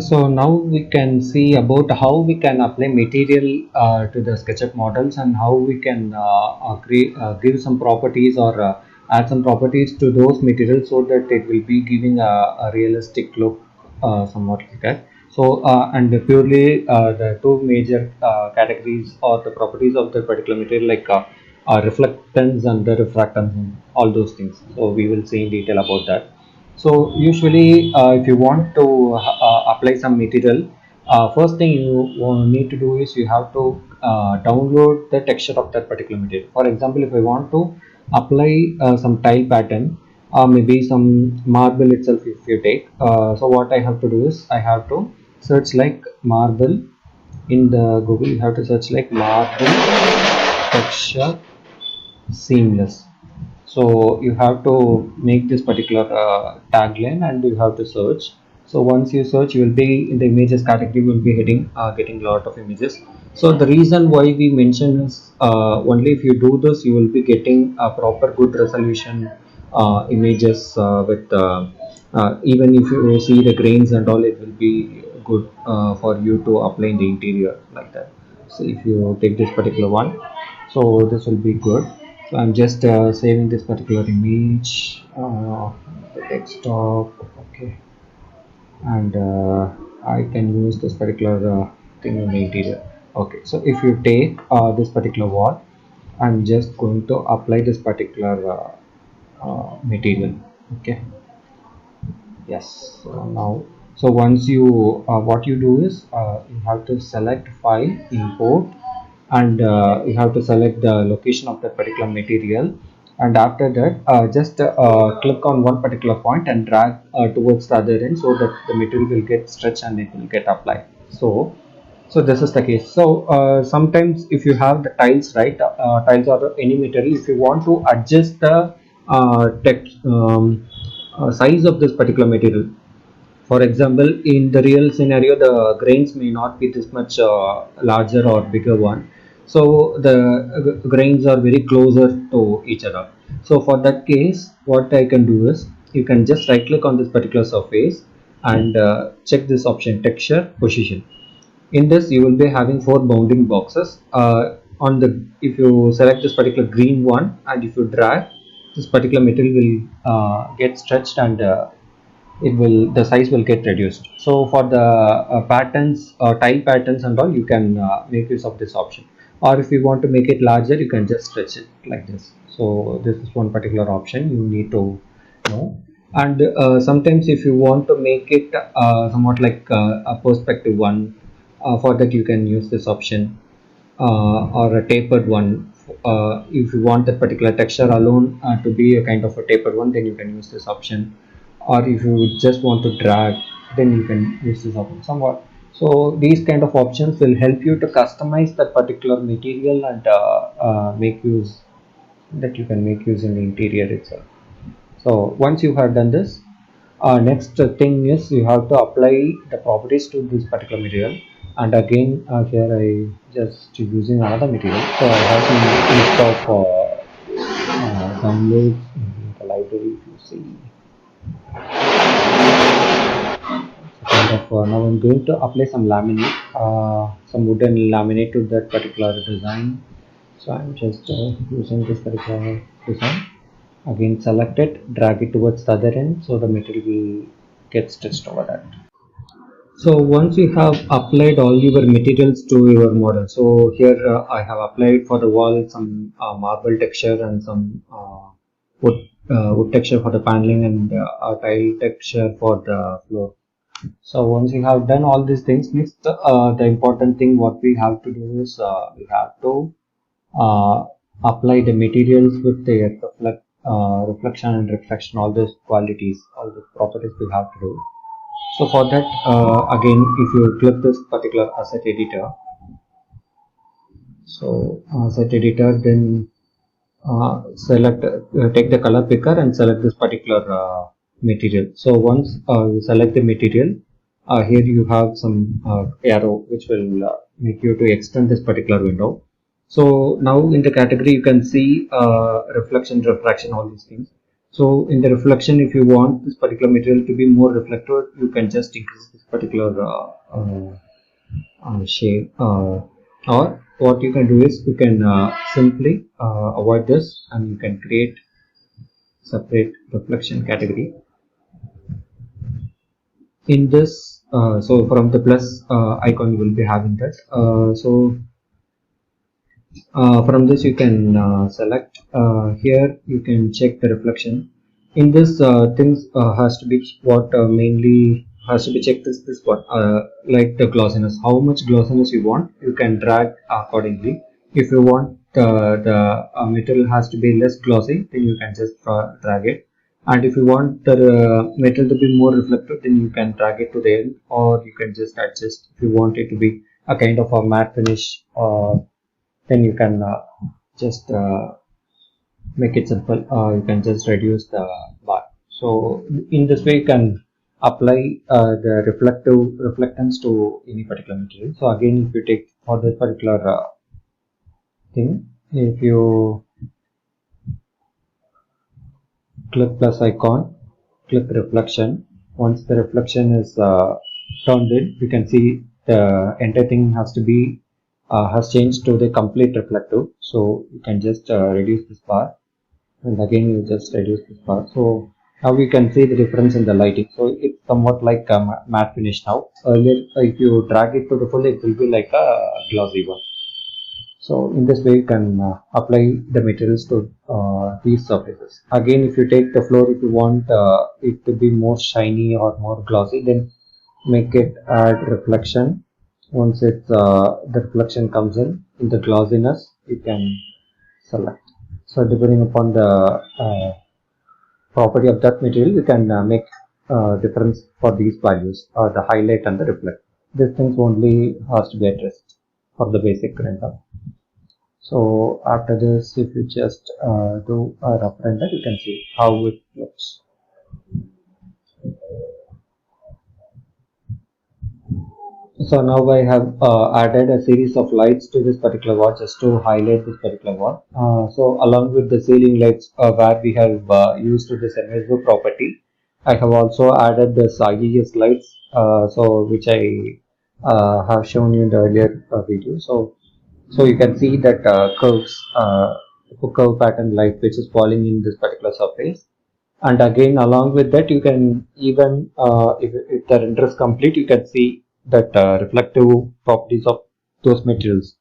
So now we can see about how we can apply material to the SketchUp models and how we can give some properties or add some properties to those materials so that it will be giving a realistic look, somewhat like that. So and purely the two major categories or the properties of the particular material, like reflectance and the refractance and all those things. So we will see in detail about that. So usually, if you want to apply some material, first thing you need to do is you have to download the texture of that particular material. For example, if I want to apply some tile pattern, maybe some marble itself, if you take. So what I have to do is I have to search like marble in the Google. You have to search like marble texture seamless. So you have to make this particular tagline and you have to search. So once you search, you will be in the images category, will be getting a lot of images. So the reason why we mention is only if you do this, you will be getting a proper good resolution images with even if you see the grains and all, it will be good for you to apply in the interior like that. So if you take this particular one, so this will be good. So I'm just saving this particular image, the desktop, okay, and I can use this particular thing in the interior. Okay, so if you take this particular wall, I'm just going to apply this particular material. Okay, yes. So now, so once you what you do is you have to select file, import, and you have to select the location of that particular material, and after that just click on one particular point and drag towards the other end so that the material will get stretched and it will get applied. So this is the case. So sometimes if you have the tiles, right, tiles or any material, if you want to adjust the text size of this particular material, for example, in the real scenario, the grains may not be this much larger or bigger one. So the grains are very closer to each other. So for that case, what I can do is you can just right click on this particular surface and check this option, texture position. In this, you will be having four bounding boxes. On the if you select this particular green one and if you drag, this particular material will get stretched and it will the size will get reduced. So for the patterns tile patterns and all, you can make use of this option, or if you want to make it larger, you can just stretch it like this. So this is one particular option you need to know. And sometimes if you want to make it somewhat like a perspective one, for that you can use this option, or a tapered one. If you want that particular texture alone to be a kind of a tapered one, then you can use this option. Or if you just want to drag, then you can use this option somewhat. So these kind of options will help you to customize that particular material and make use that you can make use in the interior itself. So once you have done this, next thing is you have to apply the properties to this particular material. And again, here I just using another material, so I have some list of downloads in the library. If you see, kind of now I'm going to apply some laminate, some wooden laminate to that particular design. So I'm just using this particular design. Again, select it, drag it towards the other end, so the material will get stretched over that. So once you have applied all your materials to your model, so here I have applied for the wall some marble texture and some wood texture for the paneling and a tile texture for the floor. So once you have done all these things, next the important thing what we have to do is we have to uh, apply the materials with the reflection and refraction, all those qualities, all the properties we have to do. So for that, again, if you click this particular asset editor, so asset editor, then select, take the color picker and select this particular material. So once you select the material, here you have some arrow which will make you to extend this particular window. So now in the category you can see reflection, refraction, all these things. So in the reflection, if you want this particular material to be more reflective, you can just increase this particular shade, or what you can do is you can simply avoid this, and you can create separate reflection category. In this, so from the plus icon you will be having that. From this you can select here, you can check the reflection. In this things has to be what mainly has to be checked is this one, like the glossiness, how much glossiness you want, you can drag accordingly. If you want the material has to be less glossy, then you can just drag it, and if you want the material to be more reflective, then you can drag it to the end, or you can just adjust if you want it to be a kind of a matte finish, then you can just make it simple. You can just reduce the bar. So in this way you can apply the reflectance to any particular material. So again, if you take for this particular thing, if you click plus icon, click reflection. Once the reflection is turned in, you can see the entire thing has changed to the complete reflective. So you can just reduce this bar, and again you just reduce this bar. So now we can see the difference in the lighting. So it's somewhat like a matte finish now. Earlier, if you drag it to the full, it will be like a glossy one. So in this way you can apply the materials to these surfaces. Again, if you take the floor, if you want it to be more shiny or more glossy, then make it add reflection. Once it's the reflection comes in the glossiness, you can select. So depending upon the property of that material, you can make difference for these values, the highlight and the reflect. These things only has to be addressed for the basic render. So after this, if you just do a rough render, you can see how it looks. So now I have added a series of lights to this particular wall just to highlight this particular wall. So along with the ceiling lights where we have used this MSO property, I have also added this IES lights, so which I have shown you in the earlier video. So you can see that curve pattern light which is falling in this particular surface. And again, along with that, you can even if the render is complete, you can see that reflective properties of those materials.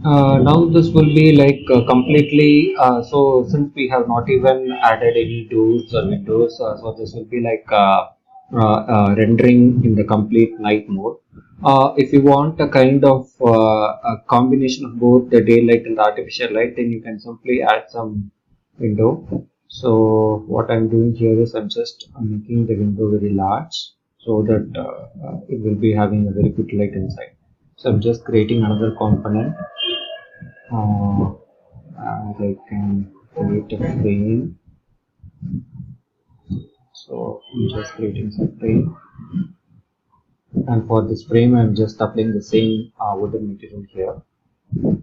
Now this will be like completely, so since we have not even added any doors or windows, so this will be like rendering in the complete night mode. If you want a kind of a combination of both the daylight and the artificial light, then you can simply add some window. So what I'm doing here is I'm just making the window very large, so that it will be having a very good light inside. So I'm just creating another component, and I can create a frame. So I'm just creating some frame, and for this frame I'm just applying the same wooden material here.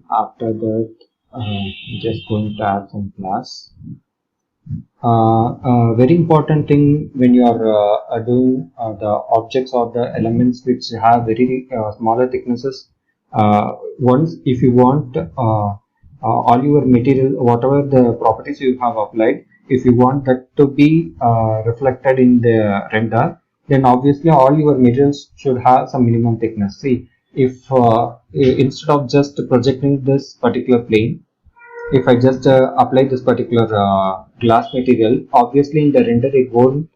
After that, I'm just going to add some glass. Very important thing when you are doing the objects or the elements which have very smaller thicknesses. Once, if you want all your material, whatever the properties you have applied, if you want that to be reflected in the render, then obviously all your materials should have some minimum thickness. See, if instead of just projecting this particular plane, if I just apply this particular glass material, obviously in the render it won't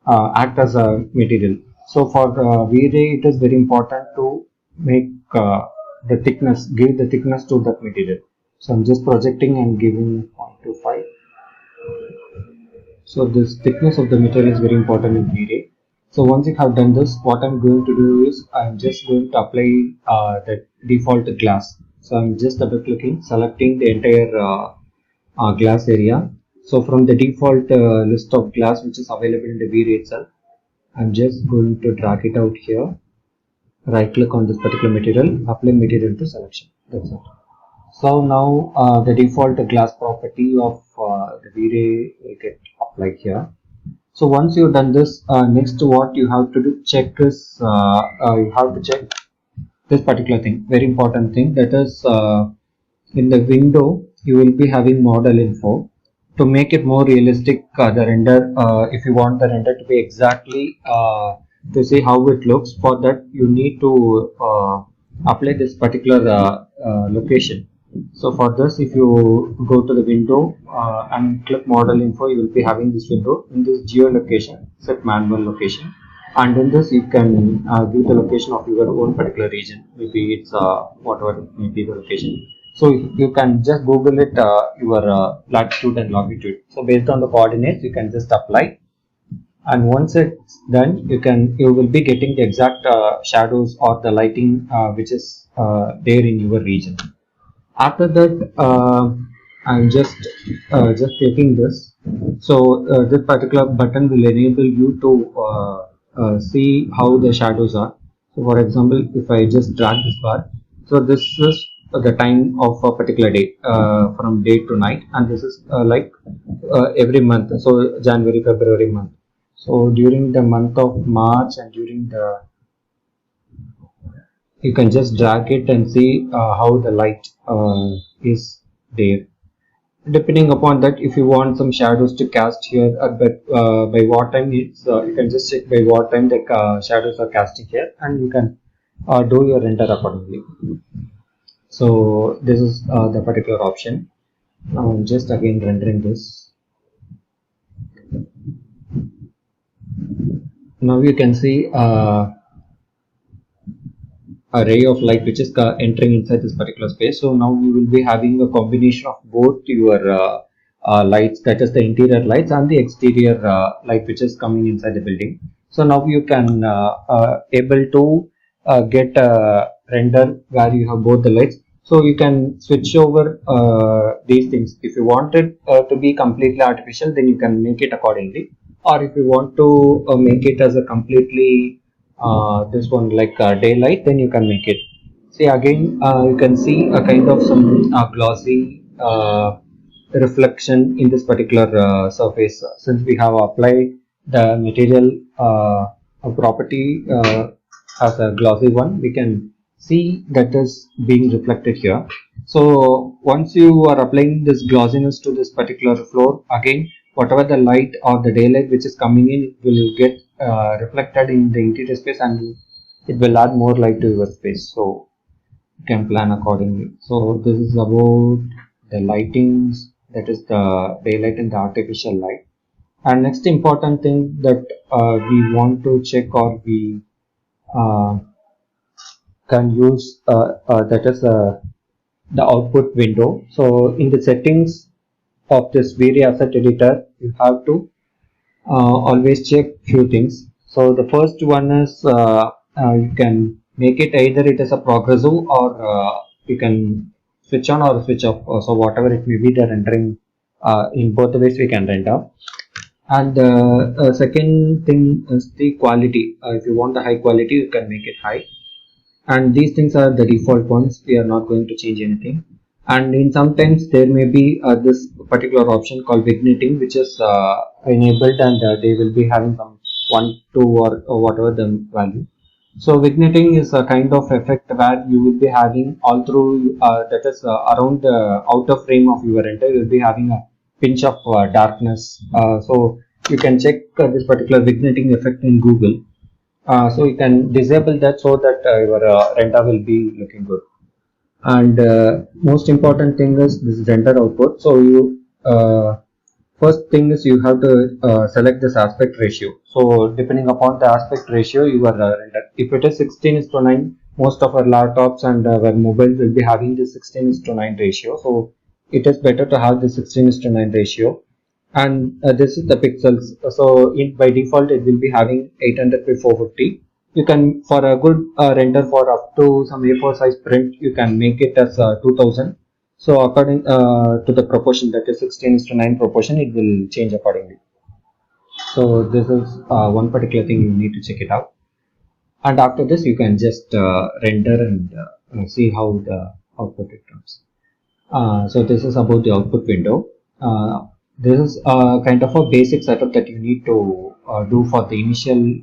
act as a material. So for V-Ray, it is very important to make the thickness, give the thickness to that material. So I'm just projecting and giving 0.25. So this thickness of the material is very important in V-Ray. So once you have done this, what I'm going to do is I'm just going to apply the default glass. So I'm just double clicking, selecting the entire glass area. So from the default list of glass which is available in the V-Ray itself, I'm just going to drag it out here. Right click on this particular material, apply material to selection. That's it. So now the default glass property of the V-Ray will get applied here. So once you've done this, next what you have to do check is you have to check this particular thing, very important thing, that is in the window you will be having model info. To make it more realistic, the render, if you want the render to be exactly to see how it looks, for that you need to apply this particular location. So for this, if you go to the window and click model info, you will be having this window. In this geolocation, set manual location, and in this you can give the location of your own particular region. Maybe it's whatever may be the location. So you can just Google it your latitude and longitude. So based on the coordinates, you can just apply, and once it's done, you will be getting the exact shadows or the lighting which is there in your region. After that, I'm just taking this. So this particular button will enable you to see how the shadows are. So for example, if I just drag this bar, so this is the time of a particular day, from day to night, and this is like every month. So January, February month. So during the month of March and during the, you can just drag it and see how the light is there. Depending upon that, if you want some shadows to cast here, by what time it's, you can just check by what time the shadows are casting here, and you can do your render accordingly. So this is the particular option. Now I'm just again rendering this. Now you can see a ray of light which is entering inside this particular space. So now we will be having a combination of both your lights, that is the interior lights, and the exterior light which is coming inside the building. So now you can able to get a render where you have both the lights. So you can switch over these things. If you want it to be completely artificial, then you can make it accordingly. Or if you want to make it as a completely this one like daylight, then you can make it. See again, you can see a kind of some glossy reflection in this particular surface. Since we have applied the material property as a glossy one, we can see that is being reflected here. So once you are applying this glossiness to this particular floor, again whatever the light or the daylight which is coming in, it will get reflected in the interior space, and it will add more light to your space. So you can plan accordingly. So this is about the lightings, that is the daylight and the artificial light. And next important thing that we want to check, or we can use, that is the output window. So in the settings of this V-Ray asset editor, you have to always check few things. So the first one is you can make it either it is a progressive, or you can switch on or switch off. So whatever it may be, the rendering in both ways we can render. And second thing is the quality. If you want the high quality, you can make it high. And these things are the default ones. We are not going to change anything. And in sometimes there may be this particular option called vignetting, which is enabled, and they will be having some 1, 2 or whatever the value. So vignetting is a kind of effect where you will be having all through that is around the outer frame of your render, you will be having a pinch of darkness. So you can check this particular vignetting effect in Google. So you can disable that so that your render will be looking good. And most important thing is this render output. So you first thing is you have to select this aspect ratio. So depending upon the aspect ratio, you are render. If it is 16:9, most of our laptops and our mobiles will be having this 16:9 ratio. So it is better to have the 16:9 ratio. and this is the pixels. So in by default it will be having 800 by 450. You can, for a good render for up to some A4 size print, you can make it as 2000. So according to the proportion, that is 16:9 proportion, it will change accordingly. So this is one particular thing you need to check it out. And after this you can just render and see how the output it comes. So this is about the output window. This is kind of a basic setup that you need to do for the initial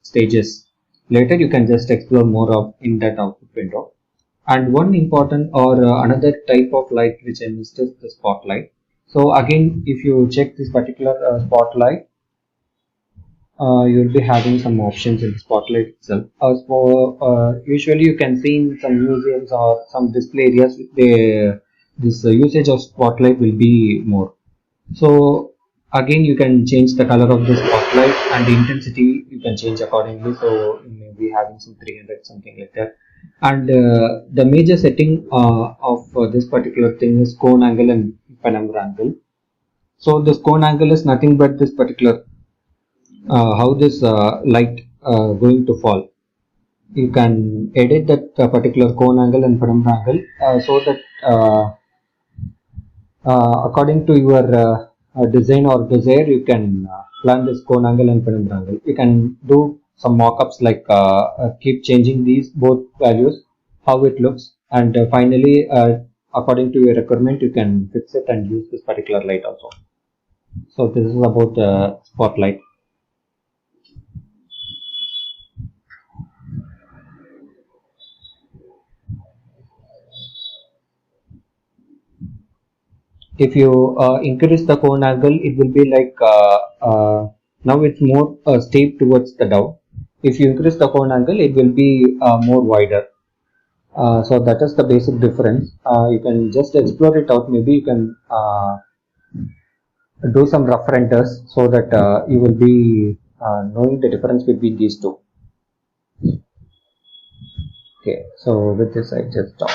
stages. Later you can just explore more of in that output window. And one important or another type of light which I missed is the spotlight. So again, if you check this particular spotlight, you will be having some options in the spotlight itself. Usually you can see in some museums or some display areas, this usage of spotlight will be more. So again, you can change the color of the spotlight and the intensity you can change accordingly. So you may be having some 300, something like that. And the major setting of this particular thing is cone angle and penumbra angle. So this cone angle is nothing but this particular how this light going to fall. You can edit that particular cone angle and penumbra angle so that according to your design or desire, you can plan this cone angle and penumbra angle. You can do some mockups like keep changing these both values, how it looks, and finally according to your requirement you can fix it and use this particular light also. So this is about the spotlight. If you increase the cone angle, it will be like now it's more steep towards the down. If you increase the cone angle, it will be more wider. So that is the basic difference. You can just explore it out. Maybe you can do some rough renders so that you will be knowing the difference between these two. Okay, so with this I just stop.